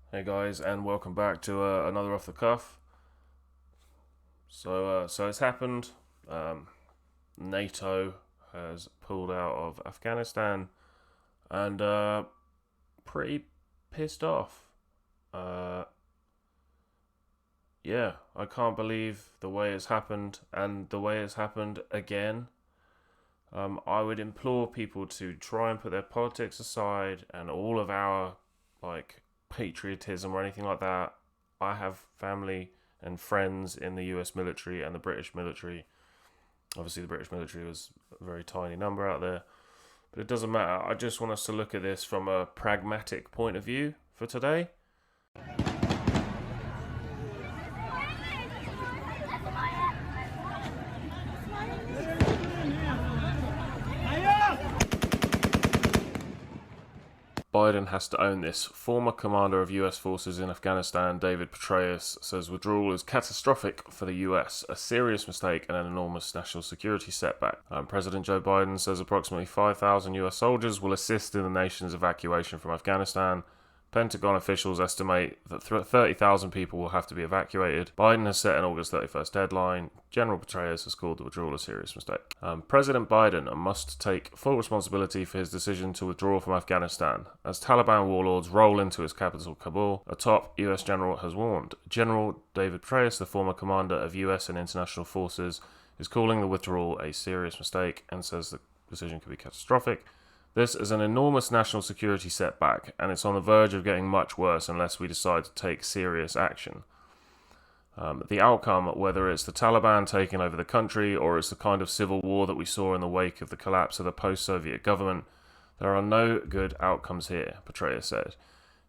Hey guys, and welcome back to another off the cuff. So it's happened. NATO has pulled out of Afghanistan, and pretty pissed off. Uh, yeah, I can't believe the way it's happened, and the way it's happened again. I would implore people to try and put their politics aside and all of our like patriotism or anything like that. I have family and friends in the US military and the British military. Obviously, the British military was a very tiny number out there, but it doesn't matter. I just want us to look at this from a pragmatic point of view for today. Biden has to own this. Former commander of US forces in Afghanistan, David Petraeus, says withdrawal is catastrophic for the US, a serious mistake and an enormous national security setback. President Joe Biden says approximately 5,000 US soldiers will assist in the nation's evacuation from Afghanistan. Pentagon officials estimate that 30,000 people will have to be evacuated. Biden has set an August 31st deadline. General Petraeus has called the withdrawal a serious mistake. President Biden must take full responsibility for his decision to withdraw from Afghanistan. As Taliban warlords roll into his capital, Kabul, a top US general has warned. General David Petraeus, the former commander of US and international forces, is calling the withdrawal a serious mistake and says the decision could be catastrophic. This is an enormous national security setback, and it's on the verge of getting much worse unless we decide to take serious action. The outcome, whether it's the Taliban taking over the country or it's the kind of civil war that we saw in the wake of the collapse of the post-Soviet government, there are no good outcomes here, Petraeus said.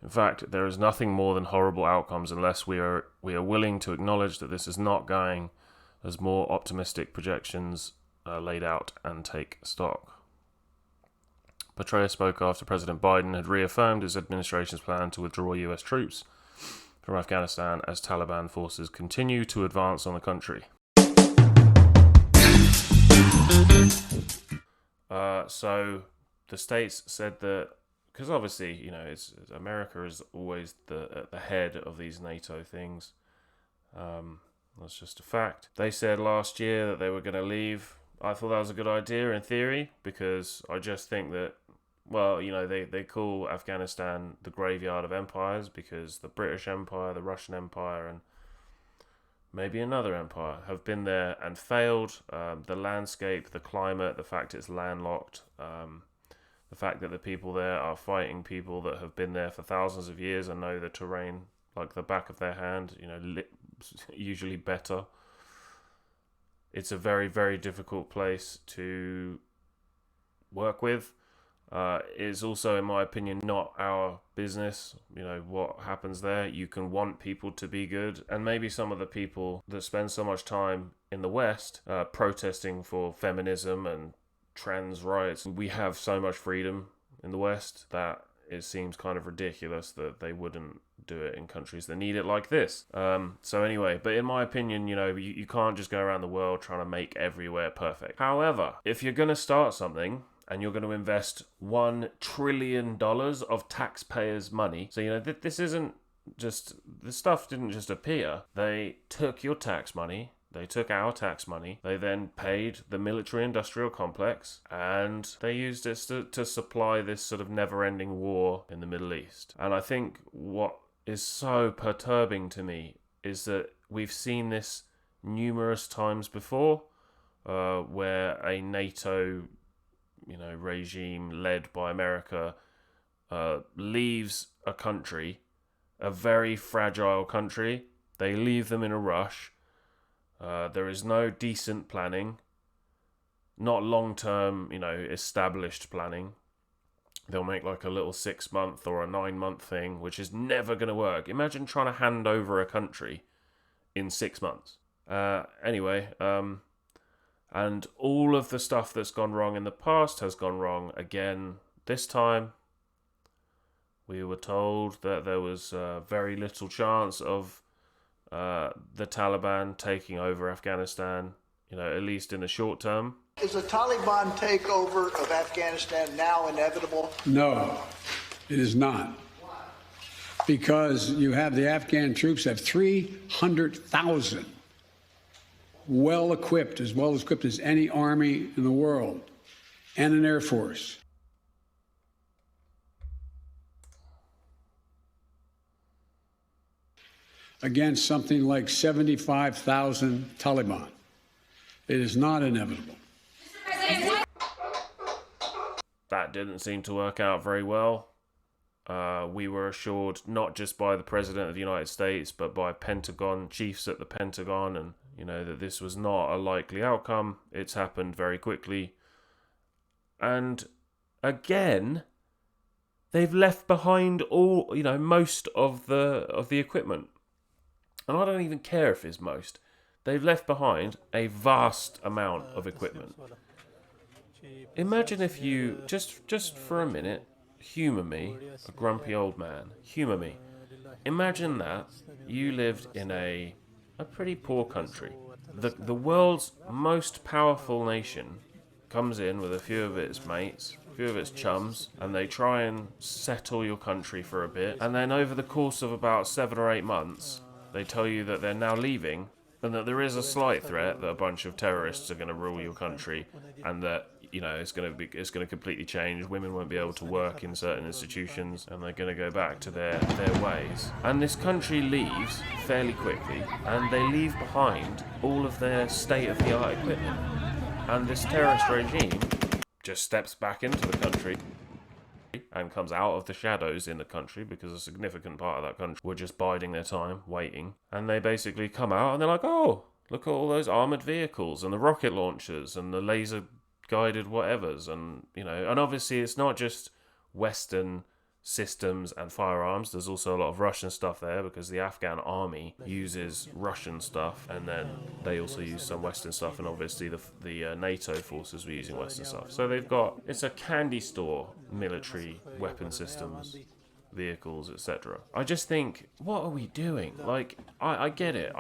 In fact, there is nothing more than horrible outcomes unless we are willing to acknowledge that this is not going as more optimistic projections laid out and take stock. Petraeus spoke after President Biden had reaffirmed his administration's plan to withdraw US troops from Afghanistan as Taliban forces continue to advance on the country. So the states said that, because obviously, it's America is always at the head of these NATO things. That's just a fact. They said last year that they were going to leave. I thought that was a good idea in theory, because I just think that, they call Afghanistan the graveyard of empires because the British Empire, the Russian Empire, and maybe another empire have been there and failed. The landscape, the climate, the fact it's landlocked, the fact that the people there are fighting people that have been there for thousands of years and know the terrain like the back of their hand, usually better. It's a very, very difficult place to work with. Is also, in my opinion, not our business. What happens there. You can want people to be good, and maybe some of the people that spend so much time in the West protesting for feminism and trans rights, we have so much freedom in the West that it seems kind of ridiculous that they wouldn't do it in countries that need it like this. So anyway, but in my opinion, you can't just go around the world trying to make everywhere perfect. However, if you're going to start something and you're going to invest $1 trillion of taxpayers' money. So, this isn't just, this stuff didn't just appear. They took your tax money, they took our tax money, they then paid the military-industrial complex, and they used it to supply this sort of never-ending war in the Middle East. And I think what is so perturbing to me is that we've seen this numerous times before, where a NATO regime led by America leaves a country, a very fragile country. They leave them in a rush. There is no decent planning, not long-term, established planning. They'll make like a little 6-month or a 9-month thing, which is never going to work. Imagine trying to hand over a country in 6 months. Anyway, and all of the stuff that's gone wrong in the past has gone wrong again this time. We were told that there was very little chance of the Taliban taking over Afghanistan, at least in the short term. Is the Taliban takeover of Afghanistan now inevitable? No, it is not. because you have the Afghan troops have 300,000 well-equipped, as well-equipped as any army in the world, and an air force. Against something like 75,000 Taliban. It is not inevitable. That didn't seem to work out very well. We were assured, not just by the President of the United States, but by Pentagon chiefs at the Pentagon, and that this was not a likely outcome. It's happened very quickly. And again, they've left behind all, most of the equipment. And I don't even care if it's most. They've left behind a vast amount of equipment. Imagine if you, just for a minute, humour me, a grumpy old man, humour me. Imagine that you lived in a pretty poor country. The world's most powerful nation comes in with a few of its mates, a few of its chums, and they try and settle your country for a bit. And then over the course of about 7 or 8 months, they tell you that they're now leaving, and that there is a slight threat that a bunch of terrorists are going to rule your country, and that it's going to completely change. Women won't be able to work in certain institutions, and they're going to go back to their ways. And this country leaves fairly quickly, and they leave behind all of their state-of-the-art equipment. And this terrorist regime just steps back into the country and comes out of the shadows in the country, because a significant part of that country were just biding their time, waiting. And they basically come out and they're like, oh, look at all those armoured vehicles and the rocket launchers and the laser-guided whatevers. And, and obviously it's not just Western systems and firearms. There's also a lot of Russian stuff there, because the Afghan army uses Russian stuff, and then they also use some Western stuff, and obviously the NATO forces were using Western stuff. So it's a candy store, military weapon systems, vehicles, etc. I just think, what are we doing? Like, I get it.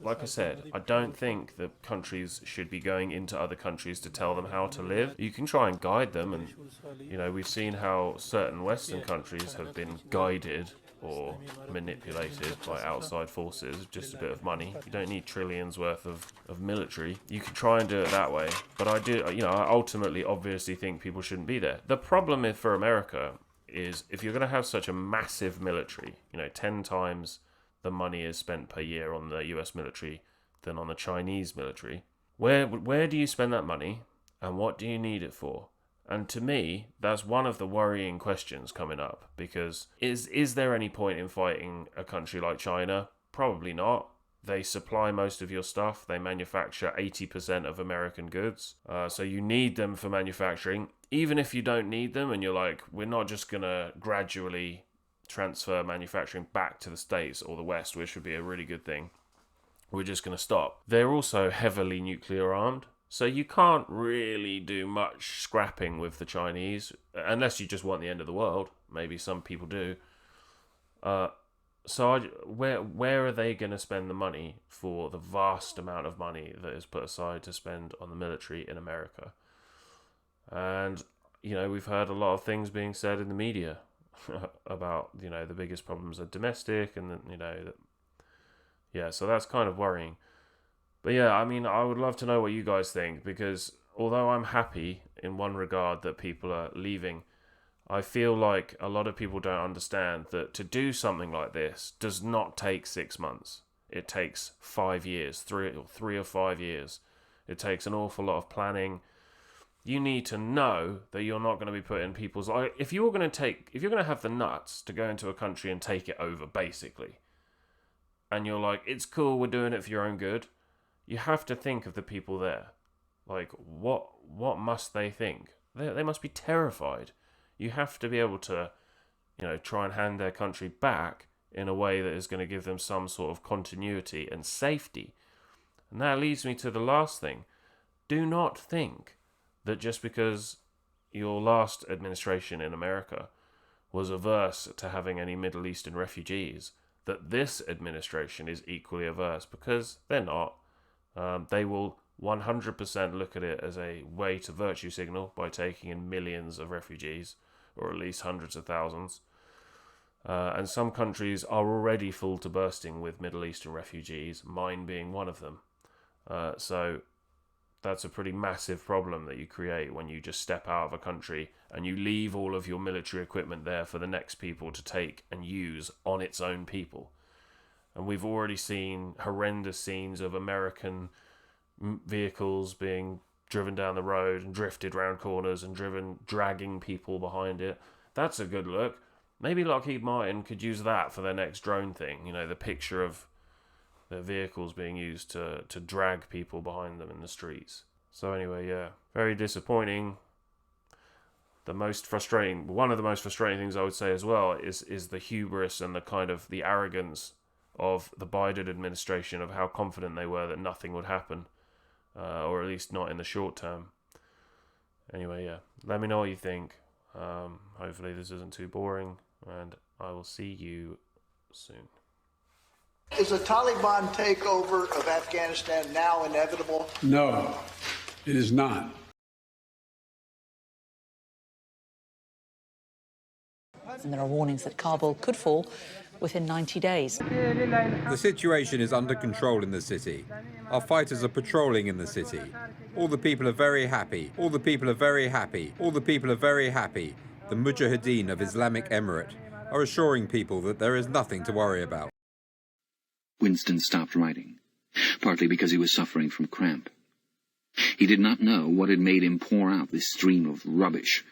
Like I said, I don't think that countries should be going into other countries to tell them how to live. You can try and guide them, and we've seen how certain Western countries have been guided or manipulated by outside forces, just a bit of money. You don't need trillions worth of military. You can try and do it that way, but I ultimately obviously think people shouldn't be there. The problem for America is, if you're going to have such a massive military, 10 times the money is spent per year on the US military than on the Chinese military, where do you spend that money, and what do you need it for? And to me, that's one of the worrying questions coming up, because is there any point in fighting a country like China? Probably not. They supply most of your stuff. They manufacture 80% of American goods. So you need them for manufacturing. Even if you don't need them and you're like, we're not just going to gradually transfer manufacturing back to the States or the West, which would be a really good thing. We're just going to stop. They're also heavily nuclear armed. So you can't really do much scrapping with the Chinese, unless you just want the end of the world. Maybe some people do. So where are they going to spend the money for the vast amount of money that is put aside to spend on the military in America? And, we've heard a lot of things being said in the media about, the biggest problems are domestic, and, so that's kind of worrying. But yeah, I would love to know what you guys think, because although I'm happy in one regard that people are leaving, I feel like a lot of people don't understand that to do something like this does not take 6 months. It takes 5 years, 3 or 5 years. It takes an awful lot of planning. You need to know that you're not going to be put in people's... If you're going to have the nuts to go into a country and take it over, basically, and you're like, it's cool, we're doing it for your own good, you have to think of the people there. Like, what must they think? They must be terrified. You have to be able to, try and hand their country back in a way that is going to give them some sort of continuity and safety. And that leads me to the last thing. Do not think that just because your last administration in America was averse to having any Middle Eastern refugees, that this administration is equally averse, because they're not. They will 100% look at it as a way to virtue signal by taking in millions of refugees, or at least hundreds of thousands. And some countries are already full to bursting with Middle Eastern refugees, mine being one of them. So that's a pretty massive problem that you create when you just step out of a country and you leave all of your military equipment there for the next people to take and use on its own people. And we've already seen horrendous scenes of American vehicles being driven down the road and drifted round corners and dragging people behind it. That's a good look. Maybe Lockheed Martin could use that for their next drone thing. You know, the picture of their vehicles being used to drag people behind them in the streets. So anyway, yeah, very disappointing. One of the most frustrating things I would say as well is the hubris and the kind of the arrogance of the Biden administration, of how confident they were that nothing would happen, or at least not in the short term. Anyway, yeah, let me know what you think. Hopefully this isn't too boring, and I will see you soon. Is a Taliban takeover of Afghanistan now inevitable? No, it is not. And there are warnings that Kabul could fall within 90 days. The situation is under control in the city. Our fighters are patrolling in the city. All the people are very happy. All the people are very happy. All the people are very happy. The Mujahideen of Islamic Emirate are assuring people that there is nothing to worry about. Winston stopped writing, partly because he was suffering from cramp. He did not know what had made him pour out this stream of rubbish